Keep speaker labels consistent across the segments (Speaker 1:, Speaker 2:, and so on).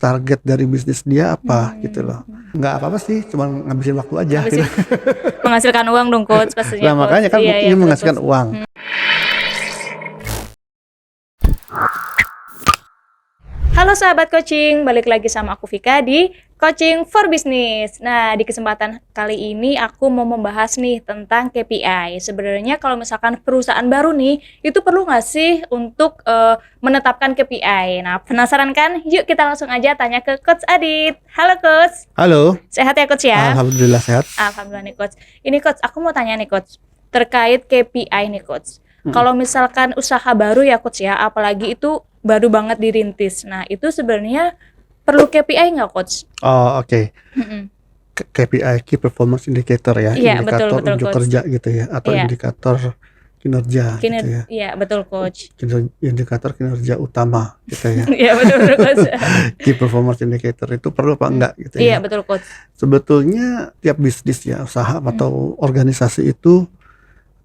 Speaker 1: target dari bisnis dia apa gitu loh. Nggak apa-apa sih, cuma ngabisin waktu aja gitu.
Speaker 2: Menghasilkan uang dong coach pastinya.
Speaker 1: Nah makanya kan
Speaker 2: Iya,
Speaker 1: ini
Speaker 2: betul,
Speaker 1: menghasilkan
Speaker 2: coach.
Speaker 1: uang.
Speaker 2: Halo sahabat coaching, balik lagi sama aku Vika di Coaching for Business. Nah, di kesempatan kali ini aku mau membahas nih tentang KPI. Sebenarnya kalau misalkan perusahaan baru nih, itu perlu nggak sih untuk menetapkan KPI? Nah, penasaran kan? Yuk kita langsung aja tanya ke Coach Adit. Halo Coach.
Speaker 1: Halo.
Speaker 2: Sehat ya Coach ya?
Speaker 1: Alhamdulillah sehat.
Speaker 2: Alhamdulillah nih Coach. Ini Coach, aku mau tanya nih Coach, terkait KPI nih Coach. Kalau misalkan usaha baru ya Coach ya, apalagi itu baru banget dirintis. Nah, itu sebenarnya perlu KPI nggak Coach?
Speaker 1: Oh oke. KPI Key Performance Indicator ya,
Speaker 2: Iya,
Speaker 1: indikator
Speaker 2: betul,
Speaker 1: unjuk
Speaker 2: Coach.
Speaker 1: kerja gitu ya, atau
Speaker 2: Iya.
Speaker 1: indikator kinerja gitu ya.
Speaker 2: Iya, betul Coach.
Speaker 1: Indikator kinerja utama gitu ya.
Speaker 2: Iya, betul Coach.
Speaker 1: Key Performance Indicator itu perlu apa enggak gitu
Speaker 2: Iya,
Speaker 1: ya.
Speaker 2: betul Coach.
Speaker 1: Sebetulnya tiap bisnis ya, usaha atau organisasi itu,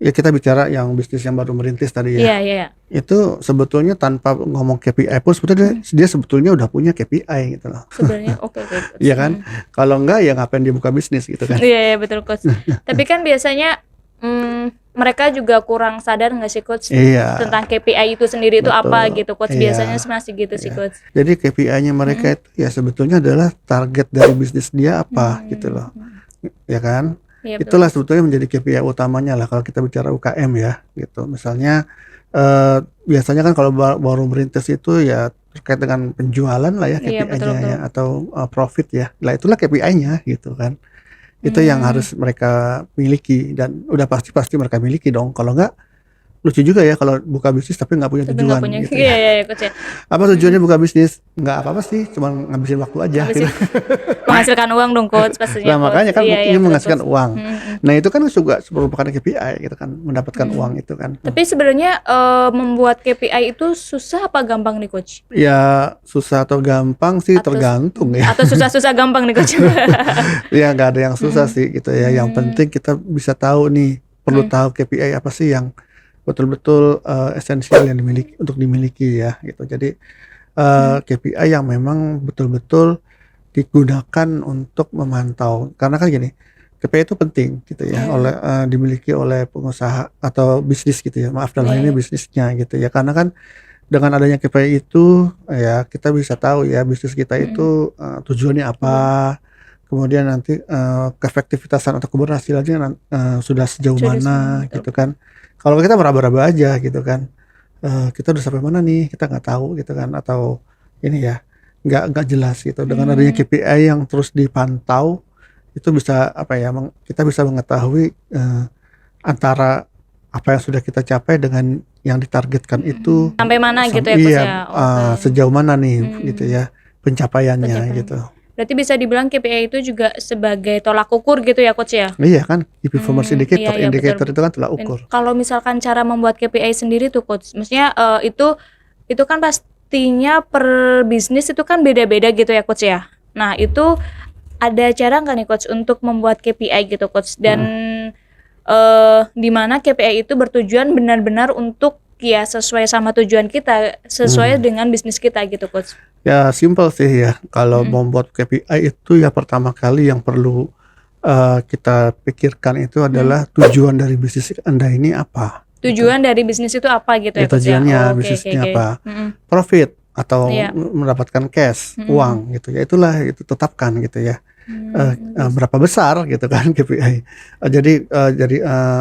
Speaker 1: ya kita bicara yang bisnis yang baru merintis tadi ya.
Speaker 2: Iya.
Speaker 1: Itu sebetulnya tanpa ngomong KPI pun sebetulnya dia sebetulnya udah punya KPI gitu loh.
Speaker 2: Sebenarnya oke Coach.
Speaker 1: Iya kan? Kalau enggak ya ngapain dia buka bisnis gitu kan.
Speaker 2: Iya, betul Coach. Tapi kan biasanya mereka juga kurang sadar nggak sih Coach
Speaker 1: Iya.
Speaker 2: tentang KPI itu sendiri itu
Speaker 1: Betul.
Speaker 2: apa gitu Coach.
Speaker 1: Iya.
Speaker 2: Biasanya masih gitu sih Coach.
Speaker 1: Jadi KPI-nya mereka itu ya sebetulnya adalah target dari bisnis dia apa gitu loh. Ya kan?
Speaker 2: Iya, betul.
Speaker 1: Itulah sebetulnya menjadi KPI utamanya lah kalau kita bicara UKM ya gitu. Misalnya biasanya kan kalau baru merintis itu ya terkait dengan penjualan lah ya
Speaker 2: Iya,
Speaker 1: KPI-nya
Speaker 2: betul.
Speaker 1: ya, atau profit ya. Lah itulah KPI-nya gitu kan. Itu yang harus mereka miliki dan udah pasti mereka miliki dong. Kalau enggak lucu juga ya kalau buka bisnis tapi nggak punya
Speaker 2: Tapi
Speaker 1: tujuan
Speaker 2: nggak punya.
Speaker 1: gitu
Speaker 2: Iya,
Speaker 1: ya.
Speaker 2: Coach ya.
Speaker 1: Apa tujuannya buka bisnis? Nggak apa-apa sih, cuma ngabisin waktu aja gitu.
Speaker 2: Menghasilkan uang dong Coach pastinya.
Speaker 1: Nah makanya kan
Speaker 2: Iya,
Speaker 1: ini
Speaker 2: betul,
Speaker 1: menghasilkan
Speaker 2: Coach.
Speaker 1: uang. Nah itu kan juga merupakan KPI gitu kan, mendapatkan uang itu kan.
Speaker 2: Tapi sebenarnya membuat KPI itu susah apa gampang nih Coach?
Speaker 1: Ya susah atau gampang sih
Speaker 2: Atau-
Speaker 1: tergantung ya.
Speaker 2: Atau susah-susah gampang nih Coach?
Speaker 1: Ya nggak ada yang susah sih gitu ya. Yang penting kita bisa tahu nih, perlu tahu KPI apa sih yang betul-betul esensial yang dimiliki ya gitu. Jadi KPI yang memang betul-betul digunakan untuk memantau, karena kan gini, KPI itu penting gitu ya, oleh dimiliki oleh pengusaha atau bisnis gitu ya, maaf dalam hal ini bisnisnya gitu ya, karena kan dengan adanya KPI itu ya kita bisa tahu ya bisnis kita itu tujuannya apa, kemudian nanti keefektivitasan atau keberhasilannya sudah sejauh mana gitu kan. Kalau kita meraba-raba aja gitu kan, kita udah sampai mana nih kita nggak tahu gitu kan, atau ini ya nggak jelas gitu. Dengan adanya KPI yang terus dipantau itu bisa apa ya, kita bisa mengetahui antara apa yang sudah kita capai dengan yang ditargetkan itu
Speaker 2: Sampai mana gitu ya Coach
Speaker 1: iya,
Speaker 2: ya? Oke.
Speaker 1: sejauh mana nih gitu ya pencapaiannya gitu.
Speaker 2: Berarti bisa dibilang KPI itu juga sebagai tolak ukur gitu ya Coach ya?
Speaker 1: Iya kan, Key Performance Indicator,
Speaker 2: iya,
Speaker 1: indikator
Speaker 2: betul.
Speaker 1: itu kan tolak ukur.
Speaker 2: Kalau misalkan cara membuat KPI sendiri tuh Coach, maksudnya itu kan pastinya per bisnis itu kan beda-beda gitu ya Coach ya. Nah itu ada cara nggak nih Coach untuk membuat KPI gitu Coach, dan di mana KPI itu bertujuan benar-benar untuk ya sesuai sama tujuan kita, sesuai dengan bisnis kita gitu Coach.
Speaker 1: Ya simple sih ya, kalau membuat KPI itu ya pertama kali yang perlu kita pikirkan itu adalah tujuan dari bisnis Anda ini apa.
Speaker 2: Tujuan dari bisnis itu apa gitu ya Coach ya?
Speaker 1: Tujuannya
Speaker 2: Oke,
Speaker 1: bisnisnya
Speaker 2: oke.
Speaker 1: apa, profit atau
Speaker 2: Iya.
Speaker 1: mendapatkan cash, uang gitu ya, itulah itu tetapkan gitu ya. Berapa besar gitu kan KPI. Jadi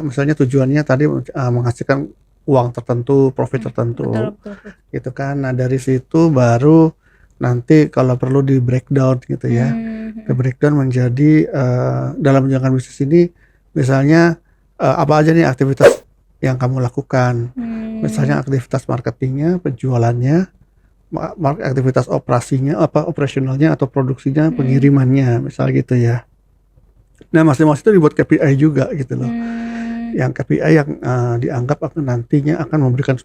Speaker 1: misalnya tujuannya tadi menghasilkan uang tertentu, profit tertentu,
Speaker 2: Betul.
Speaker 1: gitu kan. Nah dari situ baru nanti kalau perlu di breakdown gitu ya, di breakdown menjadi dalam menjalankan bisnis ini, misalnya apa aja nih aktivitas yang kamu lakukan, misalnya aktivitas marketingnya, penjualannya, aktivitas operasinya, operasionalnya atau produksinya, pengirimannya, misal gitu ya. Nah masing-masing itu dibuat KPI juga gitu loh. Yang KPI yang dianggap nantinya akan memberikan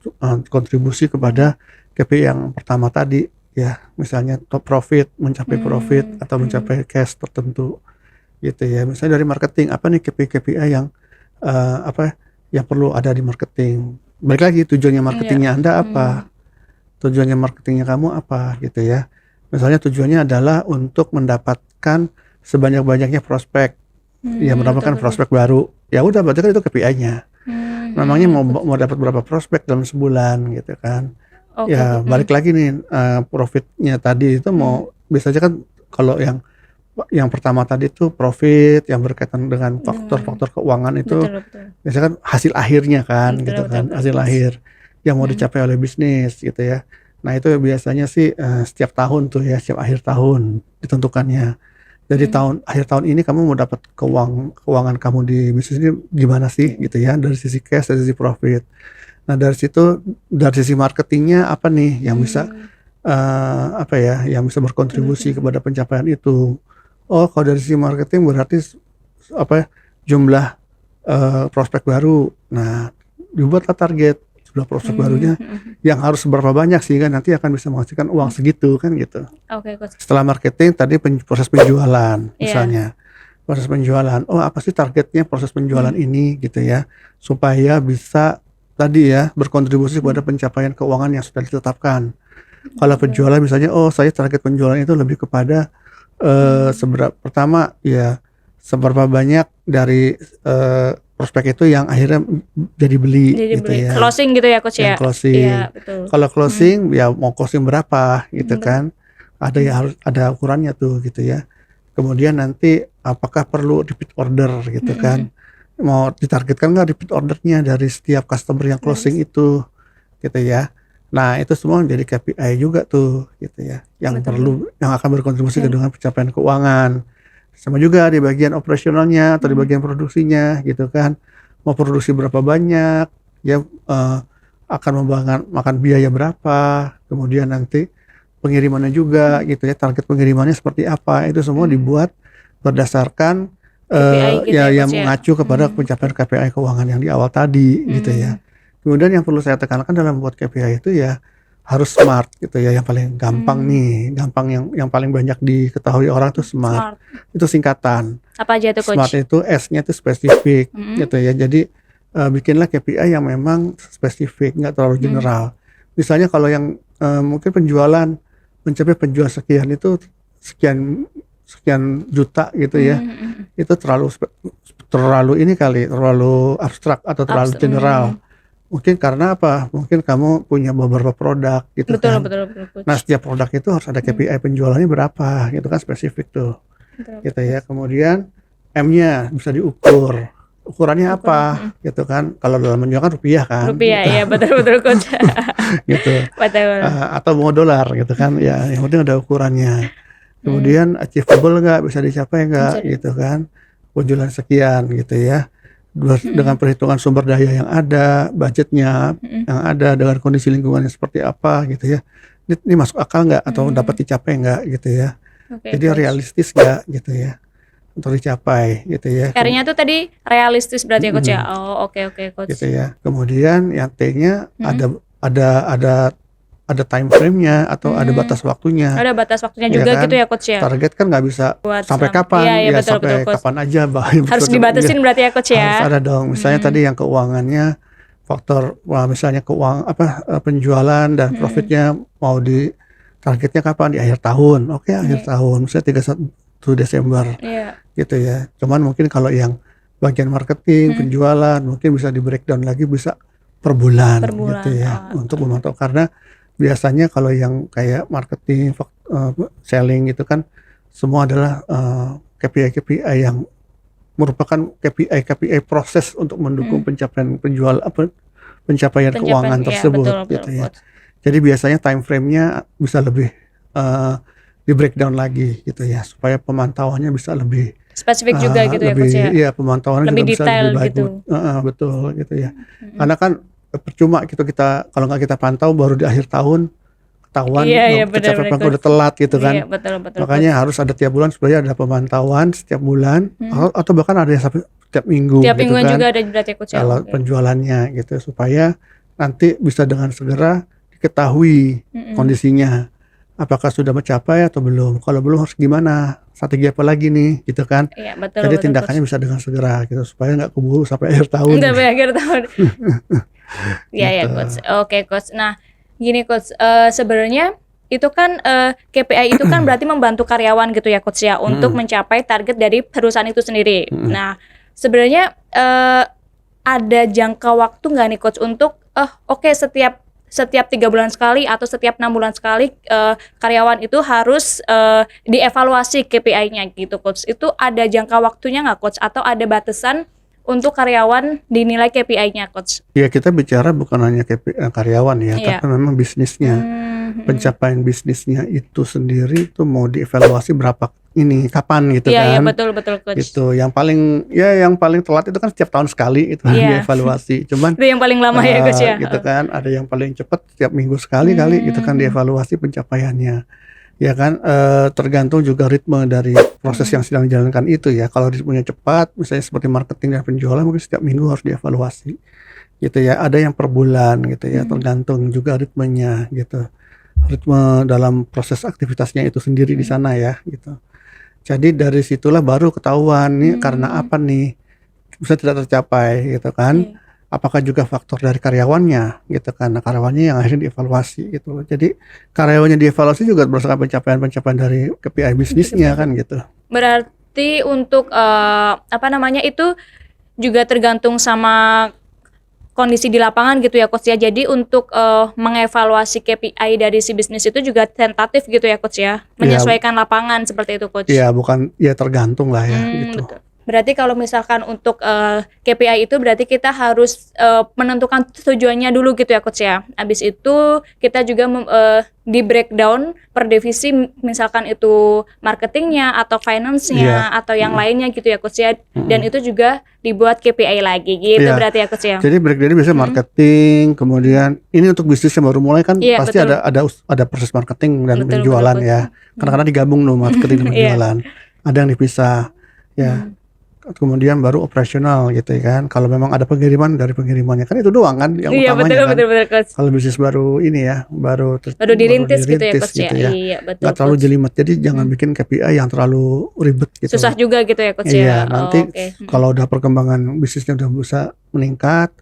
Speaker 1: kontribusi kepada KPI yang pertama tadi ya, misalnya top profit, mencapai profit atau mencapai cash tertentu gitu ya. Misalnya dari marketing, apa nih KPI yang yang perlu ada di marketing. Balik lagi tujuannya marketingnya Anda apa, tujuannya marketingnya kamu apa gitu ya. Misalnya tujuannya adalah untuk mendapatkan sebanyak-banyaknya prospek, ya mendapatkan
Speaker 2: betul, betul.
Speaker 1: prospek baru. Ya udah berarti kan itu KPI-nya. Memangnya mau dapat berapa prospek dalam sebulan gitu kan.
Speaker 2: Oke,
Speaker 1: Ya
Speaker 2: oke.
Speaker 1: balik lagi nih, profitnya tadi itu mau biasanya kan kalau yang pertama tadi itu profit yang berkaitan dengan faktor-faktor keuangan itu
Speaker 2: Betul, betul.
Speaker 1: biasanya kan hasil akhirnya kan
Speaker 2: Betul,
Speaker 1: gitu
Speaker 2: betul,
Speaker 1: kan,
Speaker 2: betul,
Speaker 1: hasil
Speaker 2: Coach.
Speaker 1: akhir yang mau dicapai oleh bisnis gitu ya. Nah itu biasanya sih setiap tahun tuh ya, setiap akhir tahun ditentukannya. Jadi akhir tahun ini kamu mau dapat keuangan kamu di bisnis ini gimana sih gitu ya, dari sisi cash, dari sisi profit. Nah dari situ, dari sisi marketingnya apa nih yang bisa apa ya, yang bisa berkontribusi kepada pencapaian itu. Oh kalau dari sisi marketing berarti apa ya, jumlah prospek baru. Nah dibuatlah target jumlah prospek barunya yang harus seberapa banyak sehingga nanti akan bisa menghasilkan uang segitu kan gitu.
Speaker 2: Oke, Coach.
Speaker 1: Setelah marketing tadi proses penjualan
Speaker 2: Iya.
Speaker 1: misalnya. Proses penjualan. Oh, apa sih targetnya proses penjualan ini gitu ya. Supaya bisa tadi ya berkontribusi kepada pencapaian keuangan yang sudah ditetapkan. Kalau penjualan misalnya saya target penjualan itu lebih kepada pertama ya seberapa banyak dari prospek itu yang akhirnya jadi beli
Speaker 2: Jadi
Speaker 1: gitu
Speaker 2: beli
Speaker 1: ya.
Speaker 2: closing gitu ya, Coach ya.
Speaker 1: Yang closing.
Speaker 2: Iya, betul.
Speaker 1: Kalau closing ya mau closing berapa gitu kan. Ada ya harus ada ukurannya tuh gitu ya. Kemudian nanti apakah perlu repeat order gitu kan. Mau ditargetkan nggak repeat ordernya dari setiap customer yang closing itu gitu ya. Nah itu semua menjadi KPI juga tuh gitu ya. Yang yang akan berkontribusi dengan pencapaian keuangan. Sama juga di bagian operasionalnya atau di bagian produksinya gitu kan. Mau produksi berapa banyak ya, akan makan biaya berapa, kemudian nanti pengirimannya juga gitu ya, target pengirimannya seperti apa, itu semua dibuat berdasarkan
Speaker 2: KPI gitu ya,
Speaker 1: yang
Speaker 2: Coach ya.
Speaker 1: mengacu kepada pencapaian KPI keuangan yang di awal tadi gitu ya. Kemudian yang perlu saya tekankan dalam membuat KPI itu ya harus smart gitu ya, yang paling gampang nih, yang paling banyak diketahui orang tuh smart. Itu singkatan.
Speaker 2: Apa aja tuh, Coach?
Speaker 1: Smart itu S-nya itu spesifik gitu ya. Jadi bikinlah KPI yang memang spesifik, nggak terlalu general. Misalnya kalau yang mungkin mencapai penjualan sekian itu sekian juta gitu ya. Itu terlalu ini kali, terlalu abstrak atau terlalu general. Mungkin karena apa? Mungkin kamu punya beberapa produk gitu kan.
Speaker 2: Betul, Coach.
Speaker 1: Nah, setiap produk itu harus ada KPI penjualannya berapa gitu kan, spesifik tuh. Gitu ya. Kemudian M-nya bisa diukur. Ukurannya apa gitu kan. Kalau dalam menjual kan rupiah kan.
Speaker 2: Rupiah
Speaker 1: gitu.
Speaker 2: ya, betul Coach.
Speaker 1: Gitu.
Speaker 2: Betul.
Speaker 1: Atau mau dolar gitu kan. Ya, yang penting ada ukurannya. Kemudian achievable nggak, bisa dicapai nggak gitu kan. Penjualan sekian gitu ya. Dengan perhitungan sumber daya yang ada, budgetnya yang ada, dengan kondisi lingkungannya seperti apa gitu ya. Ini masuk akal nggak atau dapat dicapai nggak gitu ya. Jadi realistis nggak gitu ya untuk dicapai gitu ya.
Speaker 2: R-nya tuh tadi realistis berarti ya, Coach ya. Oh, oke Coach.
Speaker 1: Gitu ya. Kemudian yang T-nya ada time frame-nya atau ada batas waktunya.
Speaker 2: Ada batas waktunya juga
Speaker 1: kan?
Speaker 2: gitu ya, Coach ya.
Speaker 1: Target kan nggak bisa sampai kapan,
Speaker 2: ya betul,
Speaker 1: sampai kapan aja.
Speaker 2: Harus dibatasin berarti ya, Coach ya.
Speaker 1: Harus ada dong. Misalnya tadi yang keuangannya faktor, misalnya penjualan dan profitnya mau di targetnya kapan, di akhir tahun. Oke, akhir tahun. Misalnya 31 Desember. Gitu ya. Cuman mungkin kalau yang bagian marketing, penjualan mungkin bisa di breakdown lagi, bisa per bulan gitu ya, untuk memantau. Karena biasanya kalau yang kayak marketing, selling itu kan semua adalah KPI yang merupakan KPI proses untuk mendukung pencapaian pencapaian keuangan tersebut gitu ya. Jadi biasanya time frame-nya bisa lebih di breakdown lagi gitu ya, supaya pemantauannya bisa lebih
Speaker 2: spesifik juga gitu ya, Coach ya.
Speaker 1: Iya, pemantauannya
Speaker 2: lebih
Speaker 1: juga bisa
Speaker 2: detail
Speaker 1: lebih baik
Speaker 2: gitu.
Speaker 1: Betul gitu ya. Karena kan percuma gitu kita kalau nggak kita pantau baru di akhir tahun ketahuan pencapaian udah telat gitu kan.
Speaker 2: Iya, betul.
Speaker 1: Makanya harus ada tiap bulan supaya ada pemantauan setiap bulan atau bahkan ada yang sampai tiap minggu
Speaker 2: tiap
Speaker 1: gitu
Speaker 2: mingguan
Speaker 1: kan.
Speaker 2: juga ada berarti, Coach ya.
Speaker 1: Kalau penjualannya gitu, supaya nanti bisa dengan segera diketahui kondisinya, apakah sudah mencapai atau belum. Kalau belum harus gimana, strategi apa lagi nih gitu kan.
Speaker 2: Iya, betul.
Speaker 1: Jadi tindakannya bisa dengan segera gitu, supaya nggak keburu sampai akhir tahun.
Speaker 2: Sampai akhir tahun. Iya, Coach. Oke, Coach. Nah, gini, Coach, sebenarnya itu kan KPI itu kan berarti membantu karyawan gitu ya coach ya untuk mencapai target dari perusahaan itu sendiri. Nah, sebenarnya ada jangka waktu nggak nih coach untuk oke, setiap 3 bulan sekali atau setiap 6 bulan sekali karyawan itu harus dievaluasi KPI-nya gitu coach. Itu ada jangka waktunya nggak coach atau ada batasan untuk karyawan dinilai KPI-nya coach?
Speaker 1: Ya, kita bicara bukan hanya karyawan ya,
Speaker 2: Iya.
Speaker 1: tapi memang bisnisnya. Pencapaian bisnisnya itu sendiri itu mau dievaluasi kapan gitu
Speaker 2: Iya,
Speaker 1: kan.
Speaker 2: betul coach.
Speaker 1: Gitu. Yang paling telat itu kan setiap tahun sekali itu dievaluasi. Cuman
Speaker 2: Itu yang paling lama ya coach ya.
Speaker 1: gitu kan, ada yang paling cepat setiap minggu sekali kali gitu kan dievaluasi pencapaiannya. Ya kan, tergantung juga ritme dari proses yang sedang dijalankan itu ya. Kalau ritmenya cepat, misalnya seperti marketing dan penjualan, mungkin setiap minggu harus dievaluasi. Gitu ya. Ada yang per bulan gitu ya, tergantung juga ritmenya gitu. Ritme dalam proses aktivitasnya itu sendiri di sana ya gitu. Jadi dari situlah baru ketahuan nih karena apa nih bisa tidak tercapai gitu kan. Apakah juga faktor dari karyawannya gitu kan. Nah, karyawannya yang akhirnya dievaluasi gitu. Jadi karyawannya dievaluasi juga berdasarkan pencapaian dari KPI bisnisnya kan gitu.
Speaker 2: Berarti untuk itu juga tergantung sama kondisi di lapangan gitu ya coach ya. Jadi untuk mengevaluasi KPI dari si bisnis itu juga tentatif gitu ya coach ya. Menyesuaikan lapangan seperti itu coach.
Speaker 1: Iya, bukan ya, tergantung lah ya gitu.
Speaker 2: Betul. Berarti kalau misalkan untuk KPI itu berarti kita harus menentukan tujuannya dulu gitu ya coach ya. Habis itu kita juga di breakdown per divisi, misalkan itu marketingnya atau finance-nya atau yang lainnya gitu ya coach ya. Dan itu juga dibuat KPI lagi gitu berarti ya coach ya.
Speaker 1: Jadi breakdown biasanya marketing, kemudian ini untuk bisnis yang baru mulai kan pasti
Speaker 2: betul.
Speaker 1: ada proses marketing dan
Speaker 2: Betul,
Speaker 1: penjualan
Speaker 2: betul.
Speaker 1: ya. Kadang-kadang digabung marketing dan penjualan. Ada yang dipisah ya. Kemudian baru operasional gitu ya kan. Kalau memang ada pengiriman, dari pengirimannya kan itu doang kan yang utamanya kan.
Speaker 2: Betul coach.
Speaker 1: Kalau bisnis baru ini ya, baru
Speaker 2: dirintis gitu ya coach ya. Iya, betul.
Speaker 1: Nggak terlalu jelimet. Jadi jangan bikin KPI yang terlalu ribet gitu.
Speaker 2: Susah juga gitu ya coach ya.
Speaker 1: Iya, nanti kalau udah perkembangan bisnisnya udah bisa meningkat,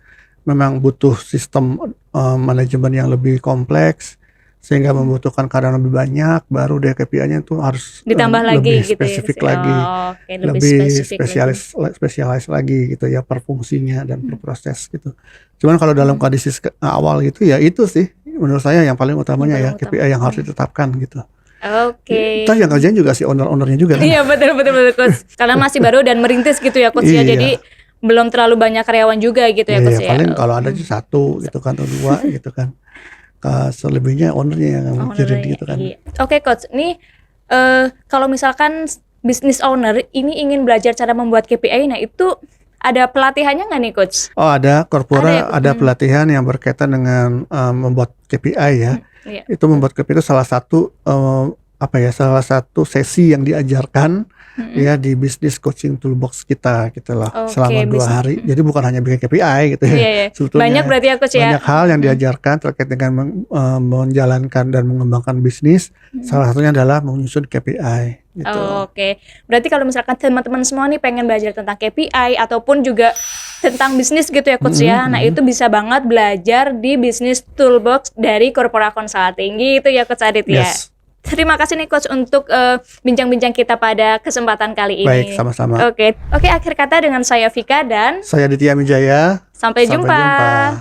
Speaker 1: memang butuh sistem manajemen yang lebih kompleks sehingga membutuhkan karyawan lebih banyak, baru deh KPI-nya itu harus
Speaker 2: ditambah lagi
Speaker 1: lebih
Speaker 2: gitu
Speaker 1: spesifik
Speaker 2: ya.
Speaker 1: lagi,
Speaker 2: lebih
Speaker 1: spesialis lagi gitu ya, per fungsinya dan per proses gitu. Cuman kalau dalam kondisi awal gitu ya, itu sih menurut saya yang paling utamanya ya, KPI yang harus ditetapkan gitu.
Speaker 2: Oke.
Speaker 1: Kita yang kerjain juga si ownernya juga kan.
Speaker 2: Iya, betul coach. Karena masih baru dan merintis gitu ya coach ya. Jadi belum terlalu banyak karyawan juga gitu ya coach ya.
Speaker 1: Paling kalau ada satu gitu kan, atau dua gitu kan. Selebihnya ownernya yang mikirin gitu kan.
Speaker 2: Oke coach, nih kalau misalkan business owner ini ingin belajar cara membuat KPI, nah itu ada pelatihannya nggak nih coach?
Speaker 1: Oh, ada Korpora, ada pelatihan yang berkaitan dengan membuat KPI ya. Itu membuat KPI itu salah satu salah satu sesi yang diajarkan ya di Business Coaching Toolbox kita gitu loh, selama 2 hari. Jadi bukan hanya bikin KPI gitu ya. Sebetulnya
Speaker 2: banyak berarti ya coach ya.
Speaker 1: Banyak hal yang diajarkan terkait dengan menjalankan dan mengembangkan bisnis. Salah satunya adalah menyusun KPI gitu.
Speaker 2: Oke. Berarti kalau misalkan teman-teman semua nih pengen belajar tentang KPI ataupun juga tentang bisnis gitu ya coach ya. Nah, itu bisa banget belajar di Business Toolbox dari Korpora Consulting gitu ya coach Adit ya. Terima kasih nih coach untuk bincang-bincang kita pada kesempatan kali ini.
Speaker 1: Baik, sama-sama.
Speaker 2: Oke, akhir kata dengan saya Vika dan
Speaker 1: saya Ditya Mijaya.
Speaker 2: Sampai jumpa.